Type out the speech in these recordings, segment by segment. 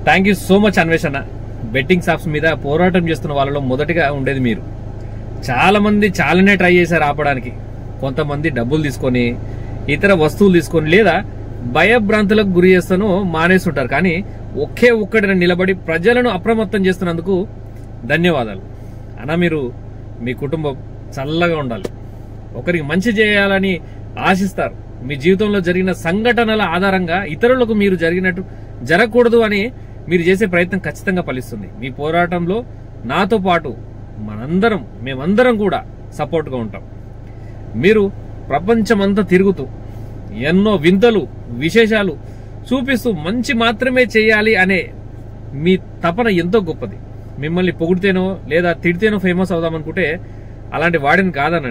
Thank you so much అన్వేషణ. Betting shops మీద పోరాటం చేస్తున్న వాళ్ళలో మొదటిగా ఉండేది మీరు. చాలా మంది చాలానే ట్రై చేశారు ఆపడానికి. కొంతమంది డబ్బులు తీసుకొని, ఇతర వస్తువులు తీసుకొని, లేదా భయభ్రాంతులకు గురి చేస్తాను మానేస్తుంటారు. కానీ ఒకే ఒక్కడిని నిలబడి ప్రజలను అప్రమత్తం చేస్తున్నందుకు ధన్యవాదాలు అన్న. మీరు మీ కుటుంబం చల్లగా ఉండాలి, ఒకరికి మంచి చేయాలని ఆశిస్తారు. మీ జీవితంలో జరిగిన సంఘటనల ఆధారంగా ఇతరులకు మీరు జరగకూడదు అని మీరు చేసే ప్రయత్నం ఖచ్చితంగా ఫలిస్తుంది. మీ పోరాటంలో నాతో పాటు మేమందరం కూడా సపోర్ట్గా ఉంటాం. మీరు ప్రపంచమంతా తిరుగుతూ ఎన్నో వింతలు విశేషాలు చూపిస్తూ మంచి మాత్రమే చేయాలి అనే మీ తపన ఎంతో గొప్పది. మిమ్మల్ని పొగిడితేనో లేదా తిడితేనో ఫేమస్ అవుదామనుకుంటే అలాంటి వాడిని కాదన్న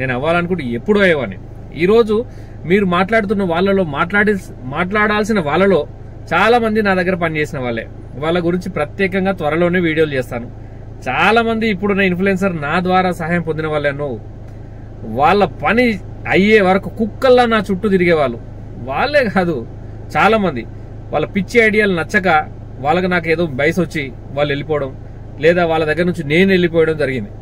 నేను అవ్వాలనుకుంటే ఎప్పుడూ అయ్యేవాడిని. ఈరోజు మీరు మాట్లాడుతున్న వాళ్ళలో మాట్లాడాల్సిన వాళ్ళలో చాలా మంది నా దగ్గర పనిచేసిన వాళ్ళే. వాళ్ళ గురించి ప్రత్యేకంగా త్వరలోనే వీడియోలు చేస్తాను. చాలా మంది ఇప్పుడున్న ఇన్ఫ్లుయెన్సర్ నా ద్వారా సహాయం పొందిన వాళ్ళేనో, వాళ్ళ పని అయ్యే వరకు కుక్కల్లా నా చుట్టూ తిరిగేవాళ్ళు. వాళ్ళే కాదు, చాలా మంది వాళ్ళ పిచ్చి ఐడియాలు నచ్చక వాళ్ళకి నాకు ఏదో బయసు వచ్చి వాళ్ళు వెళ్ళిపోవడం, లేదా వాళ్ళ దగ్గర నుంచి నేను వెళ్ళిపోవడం జరిగింది.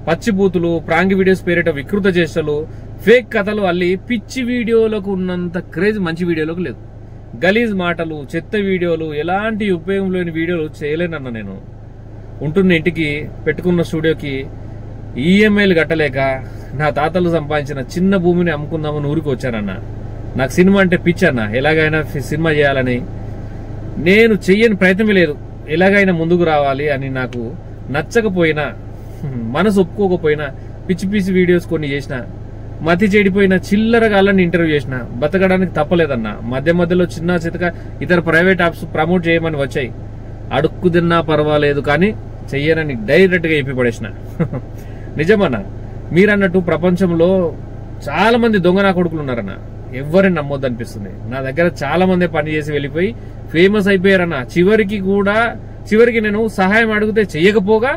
పచ్చిబూతులు, ప్రాంగ్ వీడియోస్ పేరిట వికృత చేష్టలు, ఫేక్ కథలు అల్లి పిచ్చి వీడియోలకు ఉన్నంత క్రేజ్ మంచి వీడియోలకు లేదు. గలీజ్ మాటలు, చెత్త వీడియోలు, ఎలాంటి ఉపయోగం లేని వీడియోలు చేయలేనన్న. నేను ఉంటున్న ఇంటికి, పెట్టుకున్న స్టూడియోకి ఈఎంఐలు కట్టలేక నా తాతలు సంపాదించిన చిన్న భూమిని అమ్ముకుందామని ఊరికి వచ్చానన్న. నాకు సినిమా అంటే పిచ్చన్న. ఎలాగైనా సినిమా చేయాలని, నేను చెయ్యని ప్రయత్నమే లేదు. ఎలాగైనా ముందుకు రావాలి అని నాకు నచ్చకపోయినా, మనసు ఒప్పుకోకపోయినా పిచ్చి పిచ్చి వీడియోస్ కొన్ని చేసిన, మతి చెడిపోయిన చిల్లరగాళ్ళని ఇంటర్వ్యూ చేసిన, బతకడానికి తప్పలేదన్న. మధ్యలో చిన్న చితక ఇతర ప్రైవేట్ యాప్స్ ప్రమోట్ చేయమని వచ్చాయి. అడుక్కు తిన్నా పర్వాలేదు కానీ చెయ్యనని డైరెక్ట్ గా చెప్పి పడేసిన. నిజమన్నా, మీరన్నట్టు ప్రపంచంలో చాలా మంది దొంగ నా కొడుకులు ఉన్నారన్న. ఎవరిని నమ్మొద్దు అనిపిస్తుంది. నా దగ్గర చాలా మంది పని చేసి వెళ్ళిపోయి ఫేమస్ అయిపోయారన్న. చివరికి నేను సహాయం అడిగితే చెయ్యకపోగా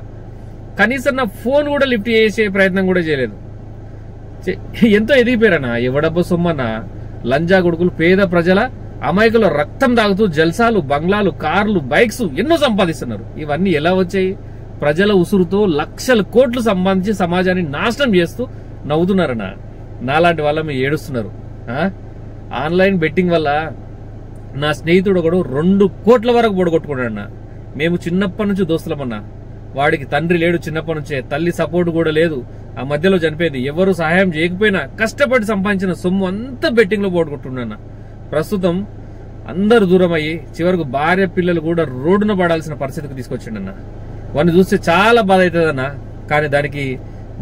కనీసం నా ఫోన్ కూడా లిఫ్ట్ చేసే ప్రయత్నం కూడా చేయలేదు. ఎంతో ఎదిగిపోయారన్న. ఎవడబ్బ సొమ్మన్న. లంజా కొడుకులు పేద ప్రజల అమాయకుల రక్తం తాగుతూ జల్సాలు, బంగ్లాలు, కార్లు, బైక్స్ ఎన్నో సంపాదిస్తున్నారు. ఇవన్నీ ఎలా వచ్చాయి? ప్రజల ఉసురుతో లక్షల కోట్లు సంపాదించి సమాజాన్ని నాశనం చేస్తూ నవ్వుతున్నారన్న. నాలాంటి వాళ్ళ మీరు ఏడుస్తున్నారు. ఆన్లైన్ బెట్టింగ్ వల్ల నా స్నేహితుడు ఒకడు 2 కోట్ల వరకు పొడగొట్టుకున్నాడన్న. మేము చిన్నప్పటి నుంచి దోస్తులమన్నా. వాడికి తండ్రి లేడు, చిన్నప్పటి నుంచే తల్లి సపోర్ట్ కూడా లేదు. ఆ మధ్యలో చనిపోయింది. ఎవరు సహాయం చేయకపోయినా కష్టపడి సంపాదించిన సొమ్ము అంతా బెట్టింగ్ లో పోగొట్టుకుంటున్నా. ప్రస్తుతం అందరు దూరం అయ్యి చివరకు భార్య పిల్లలు కూడా రోడ్డున పడాల్సిన పరిస్థితికి తీసుకొచ్చిండన్న. వాడిని చూస్తే చాలా బాధ అవుతుందన్న. కానీ దానికి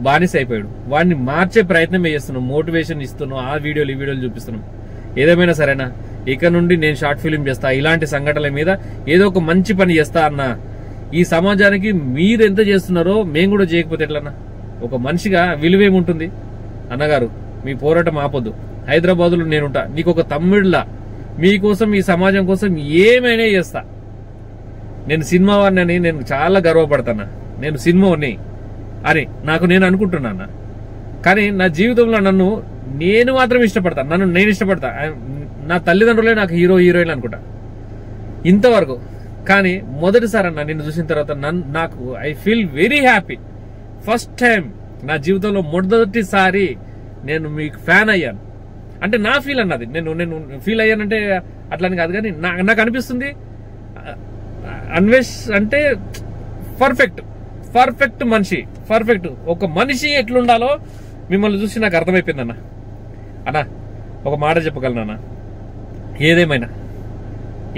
బానిస అయిపోయాడు. వాడిని మార్చే ప్రయత్నమే చేస్తున్నాం. మోటివేషన్ ఇస్తున్నాం, ఆ వీడియోలు ఈ వీడియోలు చూపిస్తున్నాం. ఏదేమైనా సరేనా, ఇక నుండి నేను షార్ట్ ఫిలిం చేస్తా. ఇలాంటి సంఘటనల మీద ఏదో ఒక మంచి పని చేస్తా అన్న. ఈ సమాజానికి మీరు ఎంత చేస్తున్నారో మేము కూడా చేయకపోతే ఎట్లన్నా? ఒక మనిషిగా విలువేముంటుంది? అన్నగారు, మీ పోరాటం ఆపొద్దు. హైదరాబాద్లో నేనుంటా. నీకు ఒక తమ్ముడిలా మీకోసం, ఈ సమాజం కోసం ఏమైనా చేస్తా. నేను సినిమా వాడిని, నేను చాలా గర్వపడతానా. నేను సినిమాని అని నేను అనుకుంటున్నా. కానీ నా జీవితంలో నేను మాత్రం ఇష్టపడతాను. నేను ఇష్టపడతా. నా తల్లిదండ్రులే నాకు హీరోయిన్ అనుకుంటా ఇంతవరకు. కానీ మొదటిసారి అన్న నిన్ను చూసిన తర్వాత నాకు I feel very happy. First time నా జీవితంలో మొదటిసారి నేను మీకు ఫ్యాన్ అయ్యాను. అంటే నా ఫీల్ అన్నది, నేను ఫీల్ అయ్యానంటే అట్లని కాదు, కానీ నాకు అనిపిస్తుంది అన్వేష్ అంటే పర్ఫెక్ట్ మనిషి. పర్ఫెక్ట్ ఒక మనిషి ఎట్లుండాలో మిమ్మల్ని చూసి నాకు అర్థమైపోయిందన్న. అన్నా ఒక మాట చెప్పగలనన్నా, ఏదేమైనా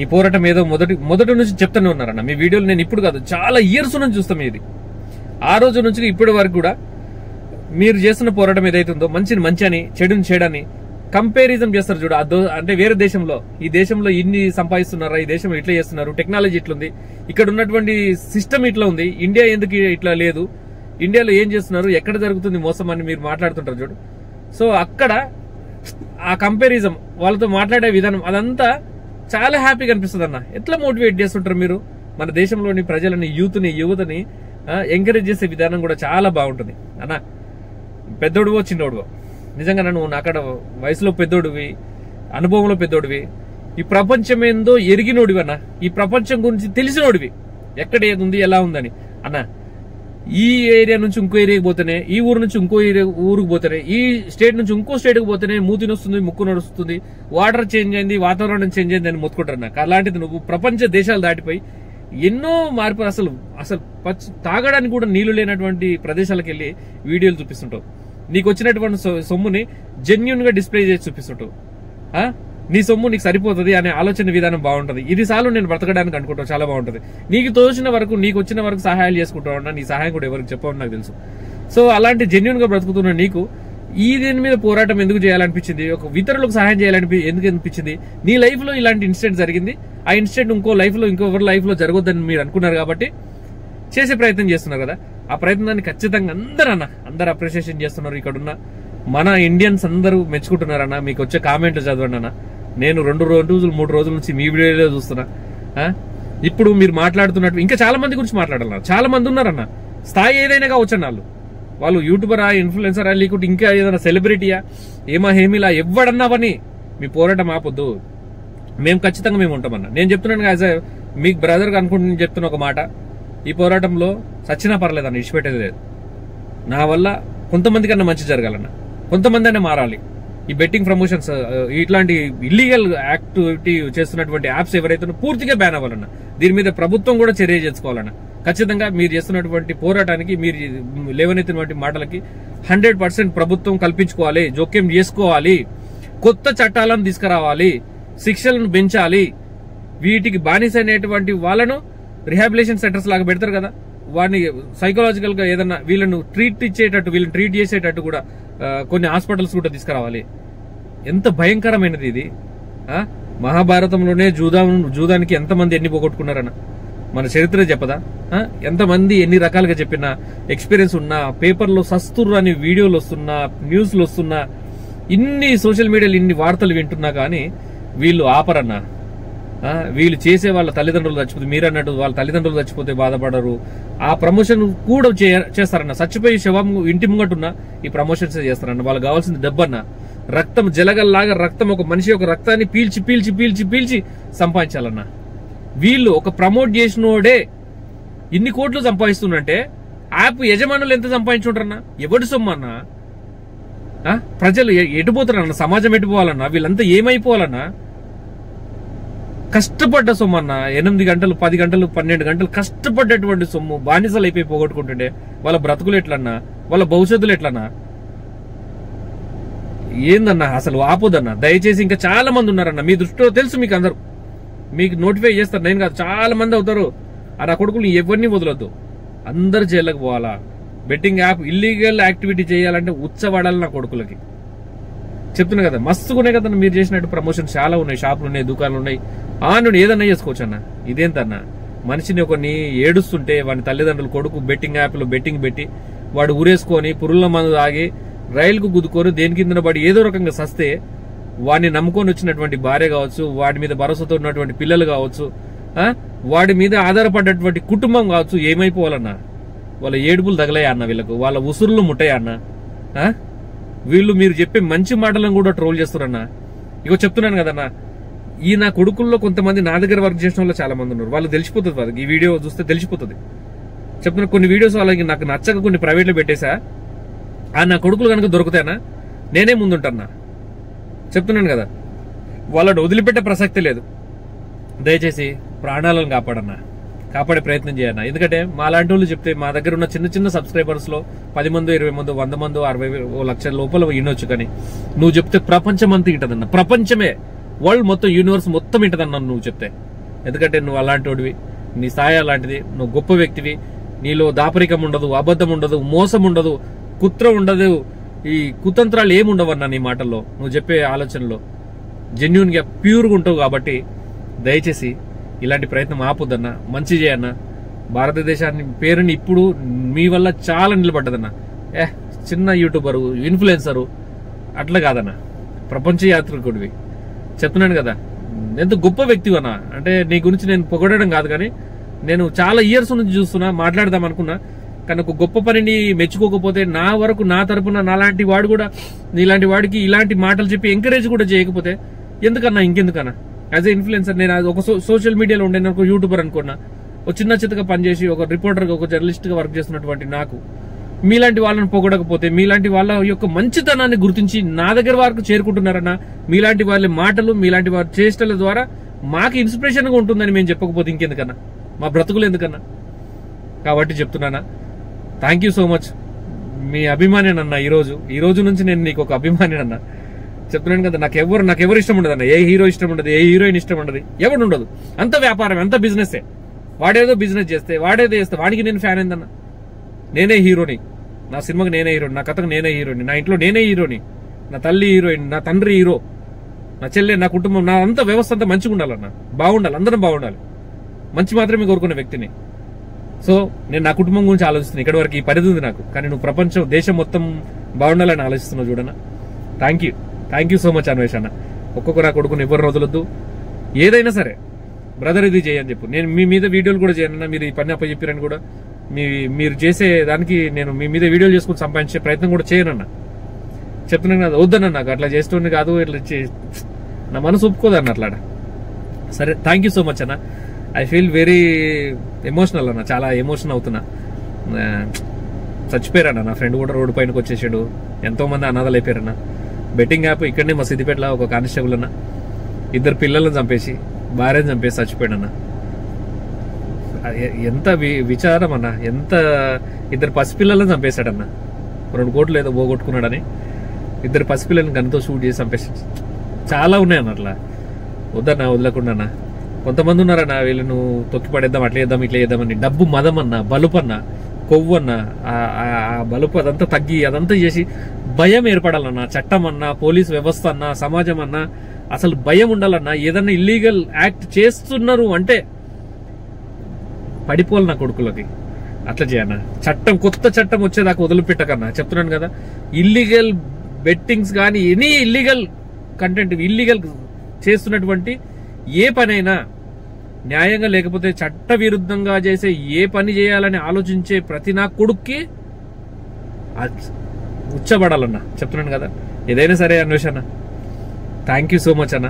ఈ పోరాటం ఏదో మొదటి నుంచి చెప్తూనే ఉన్నారన్న. మీ వీడియోలు నేను ఇప్పుడు కాదు, చాలా ఇయర్స్ నుంచి చూస్తాం. ఇది ఆ రోజు నుంచి ఇప్పటి వరకు కూడా మీరు చేస్తున్న పోరాటం ఏదైతుందో మంచిని మంచి అని, చెడుని చెడని కంపారిజన్ చేస్తారు చూడ. అంటే వేరే దేశంలో, ఈ దేశంలో ఇన్ని సంపాదిస్తున్నారా, ఈ దేశంలో ఇట్లా చేస్తున్నారు, టెక్నాలజీ ఇట్లుంది, ఇక్కడ ఉన్నటువంటి సిస్టమ్ ఇట్లా ఉంది, ఇండియా ఎందుకు ఇట్లా లేదు, ఇండియాలో ఏం చేస్తున్నారు, ఎక్కడ జరుగుతుంది మోసం అని మీరు మాట్లాడుతుంటారు చూడు. సో అక్కడ ఆ కంపారిజన్, వాళ్ళతో మాట్లాడే విధానం, అదంతా చాలా హ్యాపీగా అనిపిస్తుంది అన్న. ఎట్లా మోటివేట్ చేస్తుంటారు మీరు మన దేశంలోని ప్రజలని, యువతని ఎంకరేజ్ చేసే విధానం కూడా చాలా బాగుంటుంది అన్న. పెద్దోడువో చిన్నోడువో, నిజంగా నువ్వు అక్కడ వయసులో పెద్దోడివి, అనుభవంలో పెద్దోడివి, ఈ ప్రపంచం ఏందో ఎరిగినోడివి అన్న, ఈ ప్రపంచం గురించి తెలిసినోడివి, ఎక్కడ ఏది ఉంది ఎలా ఉందని అన్న. ఈ ఏరియా నుంచి ఇంకో ఏరియాకి పోతేనే, ఈ ఊరు నుంచి ఇంకో ఊరికి పోతేనే, ఈ స్టేట్ నుంచి ఇంకో స్టేట్కి పోతేనే మూతి నొస్తుంది, ముక్కు నడుస్తుంది, వాటర్ చేంజ్ అయింది, వాతావరణం చేంజ్ అయింది అని మొత్తుకుంటారు నాకు. అలాంటిది నువ్వు ప్రపంచ దేశాలు దాటిపోయి ఎన్నో మార్పులు, అసలు తాగడానికి కూడా నీళ్లు లేనటువంటి ప్రదేశాలకు వెళ్ళి వీడియోలు చూపిస్తుంటావు. నీకు వచ్చినటువంటి సొమ్ముని జెన్యున్ గా డిస్ప్లే చేసి చూపిస్తుంటావు. నీ సొమ్ము నీకు సరిపోతుంది అనే ఆలోచన విధానం బాగుంటది. ఇది సార్లు నేను బ్రతకడానికి అనుకుంటావు, చాలా బాగుంటది. నీకు తోచిన వరకు, నీకు వచ్చిన వరకు సహాయాలు చేసుకుంటావు అన్నా, నీ సహాయం కూడా ఎవరికి చెప్పవని నాకు తెలుసు. సో అలాంటి జెన్యున్ గా బ్రతుకుతున్న నీకు ఈ దీని మీద పోరాటం ఎందుకు చేయాలనిపించింది, ఒక ఇతరులకు సహాయం ఎందుకు అనిపించింది? నీ లైఫ్ లో ఇలాంటి ఇన్సిడెంట్ జరిగింది, ఆ ఇన్సిడెంట్ ఇంకొకరి లైఫ్ లో జరగొద్దని మీరు అనుకున్నారు కాబట్టి చేసే ప్రయత్నం చేస్తున్నారు కదా. ఆ ప్రయత్నాన్ని ఖచ్చితంగా అందరూ అప్రిషియేషన్ చేస్తున్నారు. ఇక్కడున్న మన ఇండియన్స్ అందరూ మెచ్చుకుంటున్నారన్న. మీకు వచ్చే కామెంట్లు చదవండి అన్న. నేను 2 రోజులు 3 రోజుల నుంచి మీ వీడియోలో చూస్తున్నా. ఇప్పుడు మీరు మాట్లాడుతున్నట్టు ఇంకా చాలా మంది గురించి మాట్లాడాలన్నారు. చాలా మంది ఉన్నారన్న, స్థాయి ఏదైనా కావచ్చు. వాళ్ళు యూట్యూబరా, ఇన్ఫ్లుయెన్సరా, లేకుంటే ఇంకా ఏదైనా సెలబ్రిటీయా, హేమిలా ఎవడన్నావని మీ పోరాటం ఆపొద్దు. మేము ఖచ్చితంగా ఉంటామన్నా. నేను చెప్తున్నాను యాజ్ మీకు బ్రదర్ అనుకుంటున్నా, చెప్తున్న ఒక మాట, ఈ పోరాటంలో సచ్చినా పర్లేదన్న, ఇచ్చిపెట్టేది లేదు. నా వల్ల కొంతమంది కన్నా మంచి జరగాలన్న, కొంతమంది అయినా మారాలి. ఈ బెట్టింగ్ ప్రమోషన్స్, ఇట్లాంటి ఇల్లీగల్ యాక్టివిటీ చేస్తున్నటువంటి యాప్స్ ఎవరైతే పూర్తిగా బ్యాన్ అవ్వాలన్న. దీని మీద ప్రభుత్వం కూడా చర్య చేసుకోవాలన్న. ఖచ్చితంగా మీరు చేస్తున్నటువంటి పోరాటానికి, మీరు లేవనెత్తినటువంటి మాటలకి 100% ప్రభుత్వం కల్పించుకోవాలి, జోక్యం చేసుకోవాలి, కొత్త చట్టాలను తీసుకురావాలి, శిక్షలను పెంచాలి. వీటికి బానిసైనటువంటి వాళ్ళను రిహాబిలేషన్ సెంటర్స్ లాగా పెడతారు కదా, వాడిని సైకలాజికల్ గా ఏదన్నా వీళ్ళను వీళ్ళని ట్రీట్ చేసేటట్టు కూడా కొన్ని హాస్పిటల్స్ కూడా తీసుకురావాలి. ఎంత భయంకరమైనది ఇది. మహాభారతంలోనే జూదానికి ఎంతమంది ఎన్ని పోగొట్టుకున్నారన్న మన చరిత్ర చెప్పదా? ఎంతమంది ఎన్ని రకాలుగా చెప్పినా, ఎక్స్పీరియన్స్ ఉన్నా, పేపర్లో సస్తుర్రు అని వీడియోలు వస్తున్నా, న్యూస్లు వస్తున్నా, ఇన్ని సోషల్ మీడియాలో ఇన్ని వార్తలు వింటున్నా కానీ వీళ్ళు ఆపరన్నా. వీళ్ళు చేసే వాళ్ళ తల్లిదండ్రులు చచ్చిపోతే, మీరు అన్నట్టు వాళ్ళ తల్లిదండ్రులు చచ్చిపోతే బాధపడరు. ఆ ప్రమోషన్ కూడా చేస్తారన్న. చచ్చిపోయి శవం ఇంటి ముంగట్టున్నా ఈ ప్రమోషన్స్ చేస్తారన్న. వాళ్ళకి కావాల్సింది డబ్బన్న, రక్తం, జలగల్లాగా రక్తం, ఒక మనిషి యొక్క రక్తాన్ని పీల్చి పీల్చి పీల్చి పీల్చి సంపాదించాలన్న. వీళ్ళు ఒక ప్రమోట్ చేసినోడే ఇన్ని కోట్లు సంపాదిస్తున్నంటే యాప్ యజమానులు ఎంత సంపాదించుంటారన్నా? ఎవడి సొమ్మన్నా? ప్రజలు ఎటుపోతారన్న? సమాజం ఎటుపోవాలన్నా? వీళ్ళంతా ఏమైపోవాలన్నా? కష్టపడ్డ సొమ్ము అన్న, 8 గంటలు 10 గంటలు 12 గంటలు కష్టపడ్డటువంటి సొమ్ము బానిసలు అయిపోయి పోగొట్టుకుంటుంటే వాళ్ళ బ్రతుకులు ఎట్లన్నా, వాళ్ళ భవిష్యత్తులు ఎట్లన్నా? ఏందన్నా అసలు ఆపోదన్నా. దయచేసి ఇంకా చాలా మంది ఉన్నారన్న, మీ దృష్టిలో తెలుసు, మీకు అందరూ మీకు నోటిఫై చేస్తారు, నేను కాదు, చాలా మంది అవుతారు. ఆ కొడుకులు ఎవరిని వదలొద్దు, అందరు జైళ్ళకి పోవాలా. బెట్టింగ్ యాప్ ఇల్లీగల్ యాక్టివిటీ చేయాలంటే ఉచ్చబడాలి నా కొడుకులకి. చెప్తున్నా కదా, మస్తుకున్నాయి కదా మీరు చేసినట్టు ప్రమోషన్ చాలా ఉన్నాయి, షాపులు ఉన్నాయి, దుకాణాలు ఉన్నాయి. నువ్వు ఏదన్నా చేసుకోవచ్చు అన్న. ఇదేంటన్నా, మనిషిని ఒకరిని ఏడుస్తుంటే వాడి తల్లిదండ్రులు కొడుకు బెట్టింగ్ యాప్లో బెట్టింగ్ పెట్టి వాడు ఊరేసుకొని పురుగుల మందు తాగి రైలుకు గుద్దుకొని దేని కింద పడి ఏదో రకంగా సస్తే వాడిని నమ్ముకొని వచ్చినటువంటి భార్య కావచ్చు, వాడి మీద భరోసాతో ఉన్నటువంటి పిల్లలు కావచ్చు, వాడి మీద ఆధారపడ్డటువంటి కుటుంబం కావచ్చు, ఏమైపోవాలన్నా? వాళ్ళ ఏడుపులు తగలయా అన్న, వీళ్ళకు వాళ్ళ ఉసురులు ముట్టాయా అన్న? వీళ్ళు మీరు చెప్పే మంచి మాటలను కూడా ట్రోల్ చేస్తారన్నా. ఇగో చెప్తున్నాను కదన్నా, ఈ నా కొడుకుల్లో కొంతమంది నా దగ్గర వర్క్ చేసిన వాళ్ళు చాలా మంది ఉన్నారు. వాళ్ళు తెలిసిపోతుంది, వాళ్ళకి ఈ వీడియో చూస్తే తెలిసిపోతుంది. చెప్తున్నా, కొన్ని వీడియోస్ వాళ్ళకి నాకు నచ్చక కొన్ని ప్రైవేట్ లో పెట్టేశా. నా కొడుకులు కనుక దొరుకుతానా నేనే ముందుంటానా. చెప్తున్నాను కదా, వాళ్ళని వదిలిపెట్టే ప్రసక్తి లేదు. దయచేసి ప్రాణాలను కాపాడే ప్రయత్నం చేయన్నా. ఎందుకంటే మా లాంటి వాళ్ళు చెప్తే, మా దగ్గర ఉన్న చిన్న చిన్న సబ్స్క్రైబర్స్ లో 10 మంది 20 మంది 100 మంది 60 లక్షల లోపల వినొచ్చు. కానీ నువ్వు చెప్తే ప్రపంచం అంతా వింటదన్న. ప్రపంచమే, వరల్డ్ మొత్తం, యూనివర్స్ మొత్తం వింటదన్న నువ్వు చెప్తే. ఎందుకంటే నువ్వు అలాంటి వాడివి, నీ స్థాయి అలాంటిది, నువ్వు గొప్ప వ్యక్తివి. నీలో దాపరికం ఉండదు, అబద్ధం ఉండదు, మోసం ఉండదు, కుట్ర ఉండదు, ఈ కుతంత్రాలు ఏముండవన్నా నీ మాటల్లో, నువ్వు చెప్పే ఆలోచనలో జెన్యున్ గా ప్యూర్గా ఉంటావు. కాబట్టి దయచేసి ఇలాంటి ప్రయత్నం ఆపొద్దన్నా, మంచి చేయన్నా. భారతదేశాన్ని పేరుని ఇప్పుడు మీ వల్ల చాలా నిలబడ్డదన్నా. చిన్న యూట్యూబరు, ఇన్ఫ్లుయెన్సరు అట్లా కాదన్నా, ప్రపంచ యాత్రికుడివి. చెప్తున్నాను కదా, ఎంత గొప్ప వ్యక్తివి అన్నా. అంటే నీ గురించి నేను పొగడడం కాదు, కానీ నేను చాలా ఇయర్స్ నుంచి చూస్తున్నా, మాట్లాడదాం అనుకున్నా. కానీ ఒక గొప్ప పనిని మెచ్చుకోకపోతే, నా వరకు నా తరపున నాలాంటి వాడు కూడా నీలాంటి వాడికి ఇలాంటి మాటలు చెప్పి ఎంకరేజ్ కూడా చేయకపోతే ఎందుకన్నా, ఇంకెందుకన్నా? యాజ్ ఎ ఇన్ఫ్లుయెన్సర్ నేను ఒక సోషల్ మీడియాలో ఉండే ఒక యూట్యూబర్ అనుకున్నా, ఒక చిన్న చిత్తగా పనిచేసి ఒక రిపోర్టర్గా ఒక జర్నలిస్ట్గా వర్క్ చేస్తున్నటువంటి నాకు మీలాంటి వాళ్ళని పొగడకపోతే, మీలాంటి వాళ్ళ యొక్క మంచితనాన్ని గుర్తించి నా దగ్గర వరకు చేరుకుంటున్నారన్నా, మీలాంటి వాళ్ళ మాటలు మీలాంటి వారి చేష్టల ద్వారా మాకు ఇన్స్పిరేషన్గా ఉంటుందని మేము చెప్పకపోతే ఇంకెందుకన్నా, మా బ్రతుకులు ఎందుకన్నా. కాబట్టి చెప్తున్నానా, థ్యాంక్ యూ సో మచ్. మీ అభిమానేనన్నా. ఈ రోజు నుంచి నేను నీకు ఒక అభిమానేనన్నా. చెప్తున్నాను కదా, నాకెవరు ఇష్టం ఉండదు అన్న. ఏ హీరో ఇష్టం ఉండదు, ఏ హీరోయిన్ ఇష్టం ఉండదు, ఎవడు ఉండదు. అంత వ్యాపారం, అంత బిజినెస్. వాడేదో బిజినెస్ చేస్తే వాడేదో చేస్తే వాడికి నేను ఫ్యాన్ ఏందన్నా. నేనే హీరోని, నా సినిమాకి నేనే హీరోని, నా కథకు నేనే హీరోని, నా ఇంట్లో నేనే హీరోని, నా తల్లి హీరోయిన్, నా తండ్రి హీరో, నా చెల్లె, నా కుటుంబం, నా అంత వ్యవస్థ అంతా మంచిగా ఉండాలన్నా. బాగుండాలి, అందరం బాగుండాలి. మంచి మాత్రమే కోరుకునే వ్యక్తిని. సో నేను నా కుటుంబం గురించి ఆలోచిస్తున్నాను. ఇక్కడ వరకు ఈ పరిధి ఉంది నాకు, కానీ నువ్వు ప్రపంచం దేశం మొత్తం బాగుండాలని ఆలోచిస్తున్నావు చూడన్నా. Thank you so much Anvesh అన్న. నా కొడుకుని ఎవరు వదలొద్దు. ఏదైనా సరే బ్రదర్ ఇది చేయని చెప్పు. నేను మీ మీద వీడియోలు కూడా చేయనన్నా. మీరు ఈ పని అప్పచెప్పారని కూడా మీరు చేసే దానికి నేను మీ మీద వీడియోలు చేసుకుని సంపాదించే ప్రయత్నం కూడా చేయనన్నా. చెప్తున్నాను కదా, వద్దన్నా. నాకు అట్లా చేస్తుంది కాదు, ఇట్లా నా మనసు ఒప్పుకోదన్న అట్లా. సరే, థ్యాంక్ యూ సో మచ్ అన్న. ఐ ఫీల్ వెరీ ఎమోషనల్ అన్న, చాలా ఎమోషన్ అవుతున్నా. చచ్చిపోయారన్న నా ఫ్రెండ్ కూడా, రోడ్డు పైనకి వచ్చేసాడు. ఎంతో మంది అనాథలు అయిపోయారన్న. బెట్టింగ్ యాప్ ఇక్కడనే మా సిద్దిపేటలో ఒక కానిస్టేబుల్ అన్న 2 పిల్లలను చంపేసి భార్యను చంపేసి చచ్చిపోయాడన్న. ఎంత విచారం అన్న. ఎంత 2 పసిపిల్లలను చంపేశాడన్న. 2 కోట్లు ఏదో పోగొట్టుకున్నాడని 2 పసిపిల్లలను గన్తో షూట్ చేసి చంపేశాడు. చాలా ఉన్నాయన్న అట్లా. వద్దన్నా, వదలకుండా. కొంతమంది ఉన్నారన్న, వీళ్ళను తొక్కి పడేద్దాం, అట్లా చేద్దాం, ఇట్లా చేద్దామని. డబ్బు మదం అన్న, బలుపు అన్న, కొవ్వు అన్న, ఆ బలుపు అదంతా తగ్గి అదంతా చేసి భయం ఏర్పడాలన్నా. చట్టం అన్నా, పోలీస్ వ్యవస్థ అన్నా, సమాజం అన్నా, అసలు భయం ఉండాలన్నా. ఏదన్నా ఇల్లీగల్ యాక్ట్ చేస్తున్నారు అంటే పడిపోవాలి నా కొడుకులకి. అట్లా చేయన్నా. కొత్త చట్టం వచ్చేదాకా వదిలిపెట్టకన్నా. చెప్తున్నాను కదా, ఇల్లీగల్ బెట్టింగ్స్ కానీ ఎనీ ఇల్లీగల్ కంటెంట్, ఇల్లీగల్ చేస్తున్నటువంటి ఏ పనైనా న్యాయంగా లేకపోతే చట్ట విరుద్ధంగా చేసే ఏ పని చేయాలని ఆలోచించే ప్రతి నా కొడుక్కి ఉచ్చబడాలన్నా. చెప్తున్నాను కదా, ఏదైనా సరే అన్వేషణ. థ్యాంక్ యూ సో మచ్ అన్న.